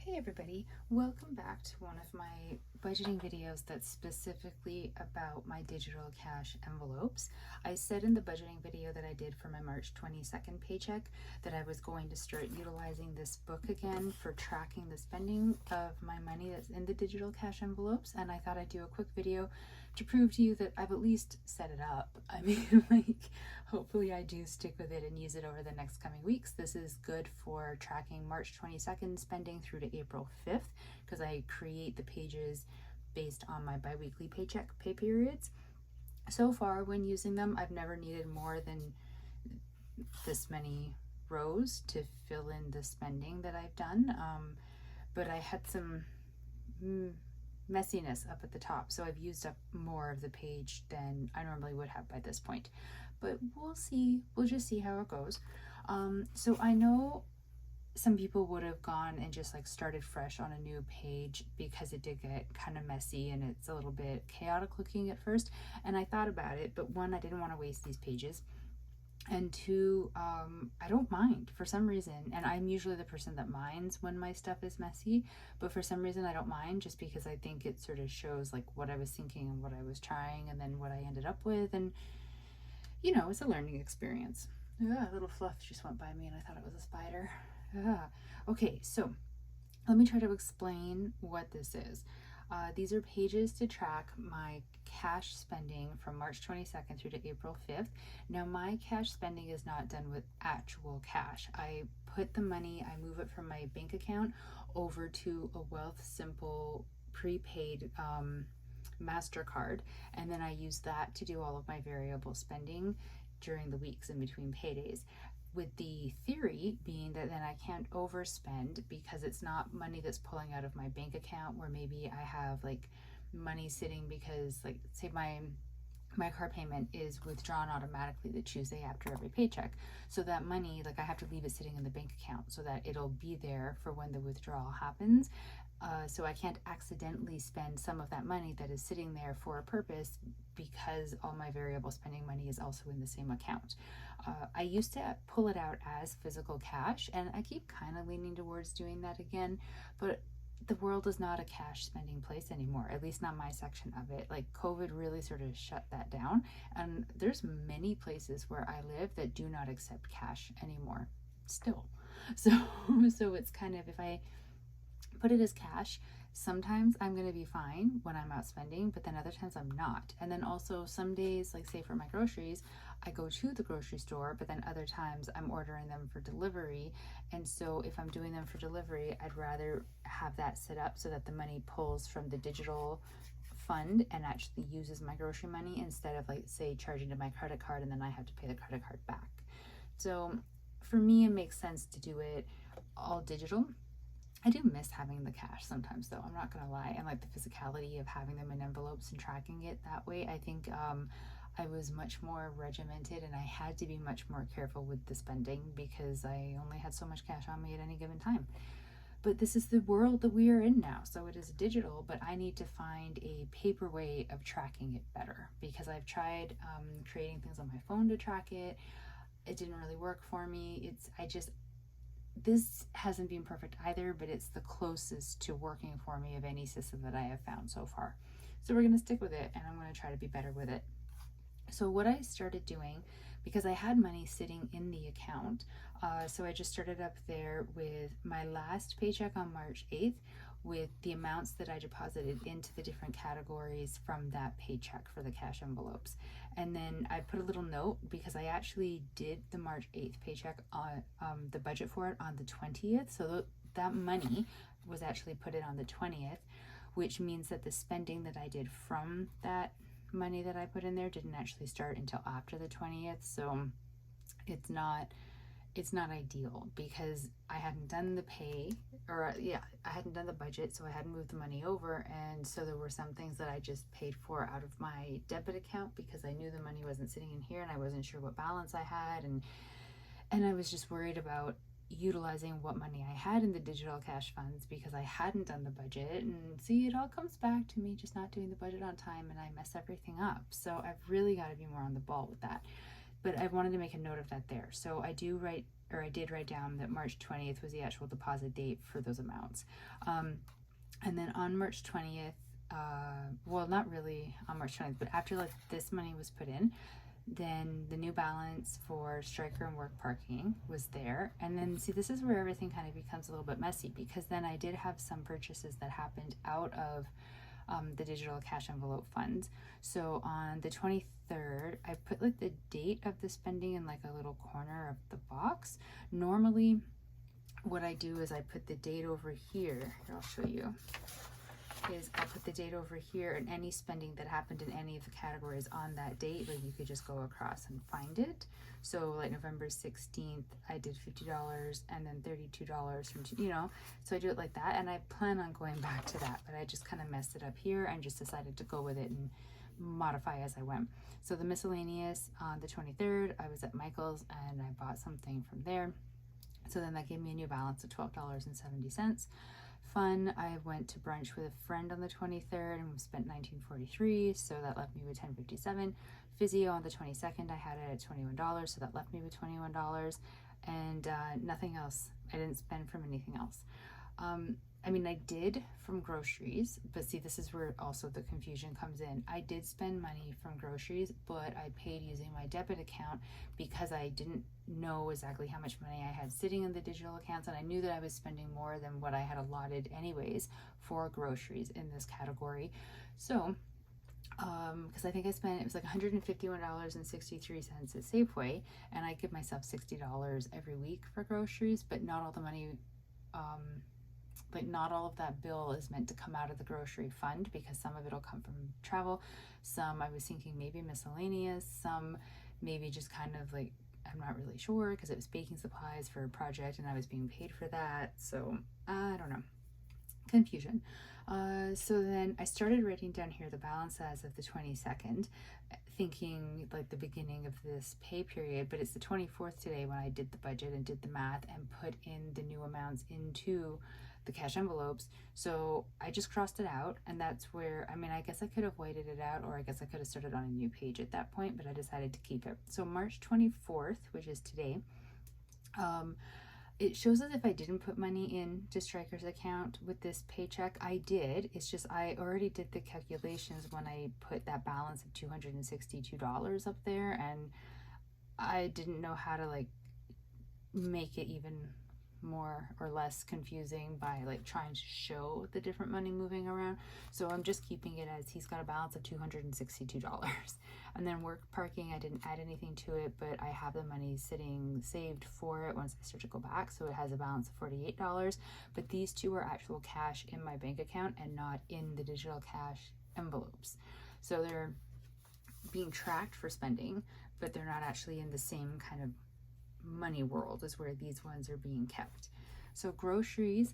Hey everybody, welcome back to one of my budgeting videos that's specifically about my digital cash envelopes. I said in the budgeting video that I did for my March 22nd paycheck that I was going to start utilizing this book again for tracking the spending of my money that's in the digital cash envelopes, and I thought I'd do a quick video to prove to you that I've at least set it up. I mean, hopefully I do stick with it and use it over the next coming weeks. This is good for tracking March 22nd spending through to April 5th because I create the pages based on my biweekly paycheck pay periods. So far, when using them, I've never needed more than this many rows to fill in the spending that I've done. But I had some messiness up at the top, so I've used up more of the page than I normally would have by this point, but we'll just see how it goes. So I know some people would have gone and just like started fresh on a new page because it did get kind of messy and it's a little bit chaotic looking at first, and I thought about it, but one, I didn't want to waste these pages, and two, I don't mind for some reason, and I'm usually the person that minds when my stuff is messy, but for some reason I don't mind, just because I think it sort of shows like what I was thinking and what I was trying and then what I ended up with, and you know, it's a learning experience. A little fluff just went by me and I thought it was a spider. Okay, so let me try to explain what this is. These are pages to track my cash spending from March 22nd through to April 5th. Now, my cash spending is not done with actual cash. I put the money, I move it from my bank account over to a Wealthsimple prepaid MasterCard, and then I use that to do all of my variable spending during the weeks in between paydays, with the theory being that then I can't overspend because it's not money that's pulling out of my bank account where maybe I have like money sitting because, like, say my car payment is withdrawn automatically the Tuesday after every paycheck. So that money, like, I have to leave it sitting in the bank account so that it'll be there for when the withdrawal happens. So I can't accidentally spend some of that money that is sitting there for a purpose because all my variable spending money is also in the same account. I used to pull it out as physical cash, and I keep kind of leaning towards doing that again, but the world is not a cash spending place anymore, at least not my section of it. Like, COVID really sort of shut that down, and there's many places where I live that do not accept cash anymore still. So it's kind of, if I put it as cash, sometimes I'm going to be fine when I'm out spending, but then other times I'm not. And then also some days, like say for my groceries, I go to the grocery store, but then other times I'm ordering them for delivery. And so if I'm doing them for delivery, I'd rather have that set up so that the money pulls from the digital fund and actually uses my grocery money, instead of, like, say, charging to my credit card and then I have to pay the credit card back. So for me, it makes sense to do it all digital. I do miss having the cash sometimes, though, I'm not gonna lie, and like the physicality of having them in envelopes and tracking it that way. I think I was much more regimented and I had to be much more careful with the spending because I only had so much cash on me at any given time. But this is the world that we are in now, so it is digital, but I need to find a paper way of tracking it better, because I've tried creating things on my phone to track it. It didn't really work for me. This hasn't been perfect either, but it's the closest to working for me of any system that I have found so far. So we're going to stick with it, and I'm going to try to be better with it. So what I started doing, because I had money sitting in the account, so I just started up there with my last paycheck on March 8th with the amounts that I deposited into the different categories from that paycheck for the cash envelopes. And then I put a little note, because I actually did the March 8th paycheck on the budget for it on the 20th. So that money was actually put in on the 20th, which means that the spending that I did from that money that I put in there didn't actually start until after the 20th. So it's not ideal, because I hadn't done the I hadn't done the budget, so I hadn't moved the money over, and so there were some things that I just paid for out of my debit account because I knew the money wasn't sitting in here and I wasn't sure what balance I had, and I was just worried about utilizing what money I had in the digital cash funds because I hadn't done the budget. And see, it all comes back to me just not doing the budget on time, and I mess everything up. So I've really got to be more on the ball with that. but I wanted to make a note of that there. So I did write down that March 20th was the actual deposit date for those amounts. And then on March 20th, well, not really on March 20th, but after like this money was put in, then the new balance for Striker and Work Parking was there. And then see, this is where everything kind of becomes a little bit messy, because then I did have some purchases that happened out of the digital cash envelope funds. So on the 23rd, I put like the date of the spending in like a little corner of the box. Normally what I do is I put the date over here. Here, I'll show you. Is I'll put the date over here, and any spending that happened in any of the categories on that date, like you could just go across and find it. So like November 16th, I did $50 and then $32 from, so I do it like that. And I plan on going back to that, but I just kind of messed it up here and just decided to go with it and modify as I went. So the miscellaneous on the 23rd, I was at Michael's and I bought something from there. So then that gave me a new balance of $12.70. Fun, I went to brunch with a friend on the 23rd and we spent $19.43, so that left me with $10.57. Physio on the 22nd, I had it at $21, so that left me with $21, and nothing else. I didn't spend from anything else. I mean, I did from groceries, but see, this is where also the confusion comes in. I did spend money from groceries, but I paid using my debit account because I didn't know exactly how much money I had sitting in the digital accounts, and I knew that I was spending more than what I had allotted anyways for groceries in this category. So because I think I spent, it was like $151.63 at Safeway, and I give myself $60 every week for groceries, but not all the money, like not all of that bill is meant to come out of the grocery fund, because some of it'll come from travel, some I was thinking maybe miscellaneous, some maybe just kind of like, I'm not really sure, because it was baking supplies for a project and I was being paid for that, so I don't know. Confusion. So then I started writing down here the balance as of the 22nd, thinking like the beginning of this pay period, but it's the 24th today when I did the budget and did the math and put in the new amounts into the cash envelopes. So I just crossed it out, and that's where, I mean, I guess I could have whited it out, or I guess I could have started on a new page at that point, but I decided to keep it. So March 24th, which is today, it shows as if I didn't put money in to Striker's account with this paycheck. I did. It's just I already did the calculations when I put that balance of $262 up there, and I didn't know how to like make it even more or less confusing by like trying to show the different money moving around. So I'm just keeping it as he's got a balance of $262. And then Work Parking, I didn't add anything to it, but I have the money sitting saved for it once I start to go back, so it has a balance of $48. But these two are actual cash in my bank account and not in the digital cash envelopes, so they're being tracked for spending, but they're not actually in the same kind of money world as where these ones are being kept. So groceries,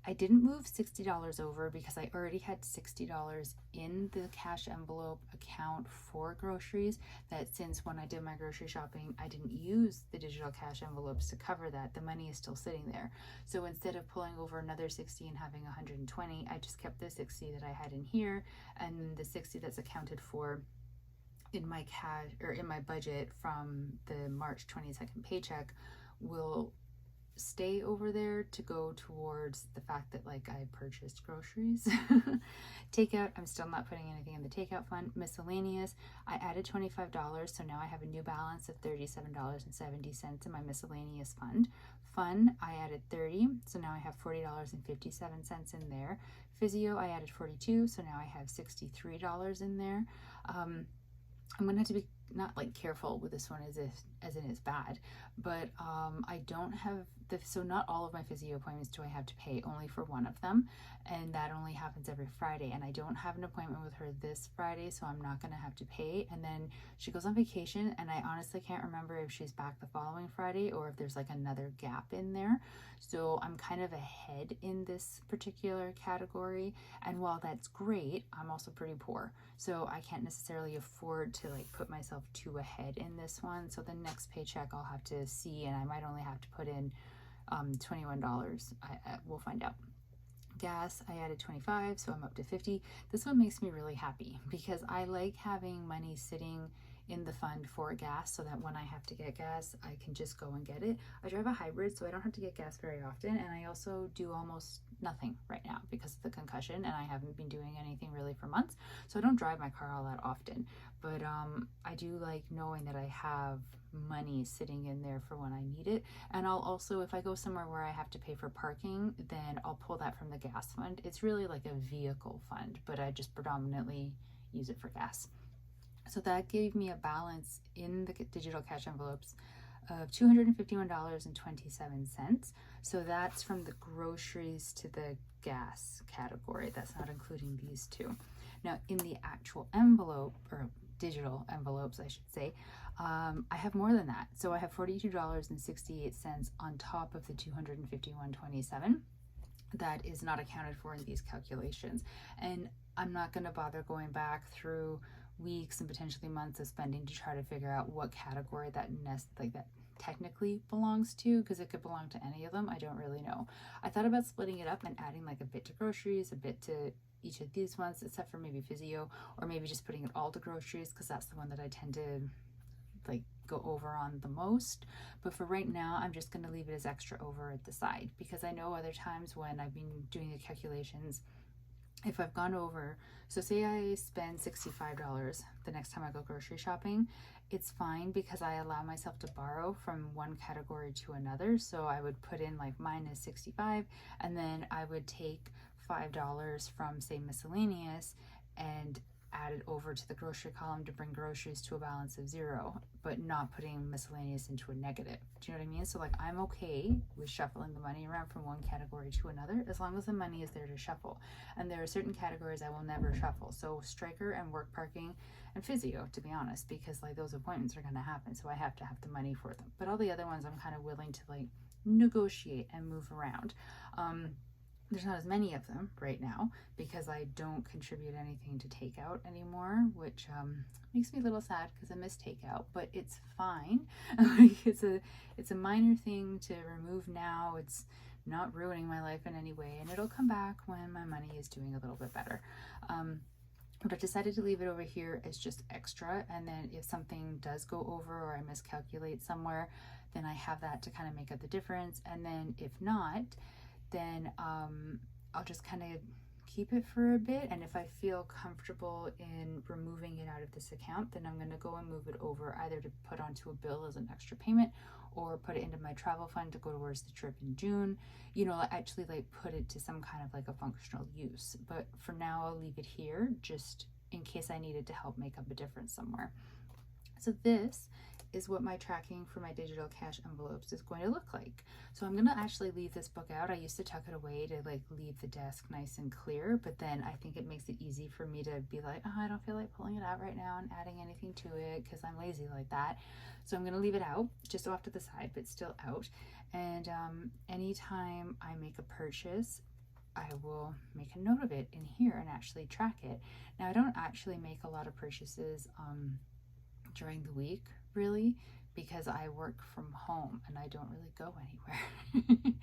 I didn't move $60 over because I already had $60 in the cash envelope account for groceries, that since when I did my grocery shopping I didn't use the digital cash envelopes to cover that, the money is still sitting there. So instead of pulling over another 60 and having 120, I just kept the 60 that I had in here, and the 60 that's accounted for in my cash or in my budget from the March 22nd paycheck will stay over there to go towards the fact that like I purchased groceries. Takeout, I'm still not putting anything in the takeout fund. Miscellaneous, I added $25, so now I have a new balance of $37.70 in my miscellaneous fund. Fun, I added $30, so now I have $40.57 in there. Physio, I added $42, so now I have $63 in there. I'm gonna have to be not like careful with this one as in it's bad, but I don't have the, so not all of my physio appointments do I have to pay, only for one of them, and that only happens every Friday, and I don't have an appointment with her this Friday, so I'm not gonna have to pay. And then she goes on vacation, and I honestly can't remember if she's back the following Friday or if there's like another gap in there, so I'm kind of ahead in this particular category. And while that's great, I'm also pretty poor, so I can't necessarily afford to like put myself too ahead in this one. So the next paycheck I'll have to see, and I might only have to put in $21. We'll find out. Gas, I added 25, so I'm up to 50. This one makes me really happy because I like having money sitting in the fund for gas so that when I have to get gas, I can just go and get it. I drive a hybrid, so I don't have to get gas very often, and I also do almost nothing right now because of the concussion, and I haven't been doing anything really for months, so I don't drive my car all that often. But I do like knowing that I have money sitting in there for when I need it. And I'll also, if I go somewhere where I have to pay for parking, then I'll pull that from the gas fund. It's really like a vehicle fund, but I just predominantly use it for gas. So that gave me a balance in the digital cash envelopes of $251.27. So that's from the groceries to the gas category. That's not including these two. Now, in the actual envelope, or digital envelopes, I should say, I have more than that. So I have $42.68 on top of the $251.27. That is not accounted for in these calculations. And I'm not going to bother going back through weeks and potentially months of spending to try to figure out what category that technically belongs to, because it could belong to any of them. I don't really know. I thought about splitting it up and adding like a bit to groceries, a bit to each of these ones, except for maybe physio, or maybe just putting it all to groceries because that's the one that I tend to like go over on the most. But for right now, I'm just going to leave it as extra over at the side, because I know other times when I've been doing the calculations, if I've gone over, so say I spend $65 the next time I go grocery shopping, it's fine because I allow myself to borrow from one category to another. So I would put in like minus 65, and then I would take $5 from, say, miscellaneous and add it over to the grocery column to bring groceries to a balance of 0, but not putting miscellaneous into a negative. Do you know what I mean? So like, I'm okay with shuffling the money around from one category to another as long as the money is there to shuffle. And there are certain categories I will never shuffle. So striker and work parking and physio, to be honest, because like those appointments are going to happen, so I have to have the money for them. But all the other ones I'm kind of willing to like negotiate and move around. There's not as many of them right now because I don't contribute anything to takeout anymore, which makes me a little sad because I miss takeout, but it's fine. it's a minor thing to remove now. It's not ruining my life in any way, and it'll come back when my money is doing a little bit better. But I've decided to leave it over here as just extra, and then if something does go over or I miscalculate somewhere, then I have that to kind of make up the difference. And then if not, then I'll just kind of keep it for a bit, and if I feel comfortable in removing it out of this account, then I'm going to go and move it over, either to put onto a bill as an extra payment or put it into my travel fund to go towards the trip in June, you know, actually like put it to some kind of like a functional use. But for now, I'll leave it here just in case I need it to help make up a difference somewhere. So this is what my tracking for my digital cash envelopes is going to look like. So I'm going to actually leave this book out. I used to tuck it away to like leave the desk nice and clear, but then I think it makes it easy for me to be like, oh, I don't feel like pulling it out right now and adding anything to it because I'm lazy like that. So I'm going to leave it out, just off to the side, but still out. And anytime I make a purchase, I will make a note of it in here and actually track it. Now, I don't actually make a lot of purchases during the week, really, because I work from home and I don't really go anywhere.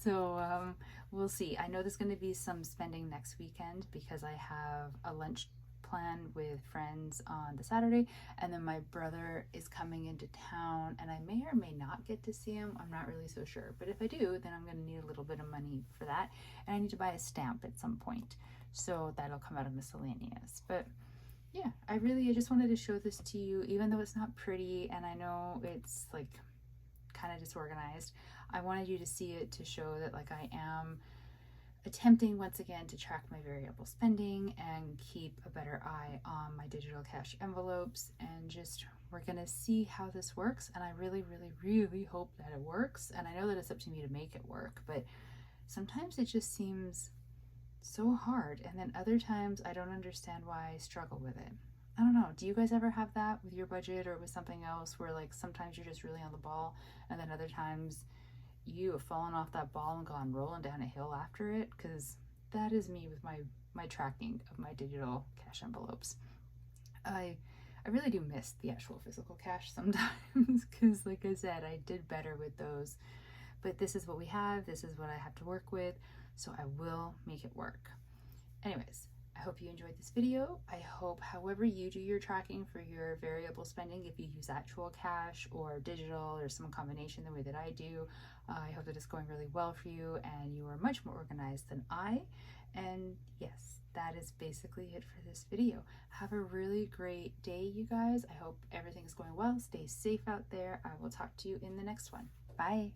So we'll see. I know there's going to be some spending next weekend because I have a lunch plan with friends on the Saturday, and then my brother is coming into town, and I may or may not get to see him. I'm not really so sure, but if I do, then I'm going to need a little bit of money for that, and I need to buy a stamp at some point, so that'll come out of miscellaneous. But yeah, I just wanted to show this to you, even though it's not pretty and I know it's like kind of disorganized. I wanted you to see it to show that like I am attempting once again to track my variable spending and keep a better eye on my digital cash envelopes, and just we're gonna see how this works. And I really hope that it works, and I know that it's up to me to make it work, but sometimes it just seems so hard, and then other times I don't understand why I struggle with it. I don't know, do you guys ever have that with your budget or with something else where like sometimes you're just really on the ball, and then other times you have fallen off that ball and gone rolling down a hill after it? Because that is me with my tracking of my digital cash envelopes. I really do miss the actual physical cash sometimes because like I said, I did better with those, but this is what we have, this is what I have to work with, so I will make it work. Anyways, I hope you enjoyed this video. I hope however you do your tracking for your variable spending, if you use actual cash or digital or some combination the way that I do, I hope that it's going really well for you and you are much more organized than I. And yes, that is basically it for this video. Have a really great day, you guys. I hope everything's going well. Stay safe out there. I will talk to you in the next one. Bye.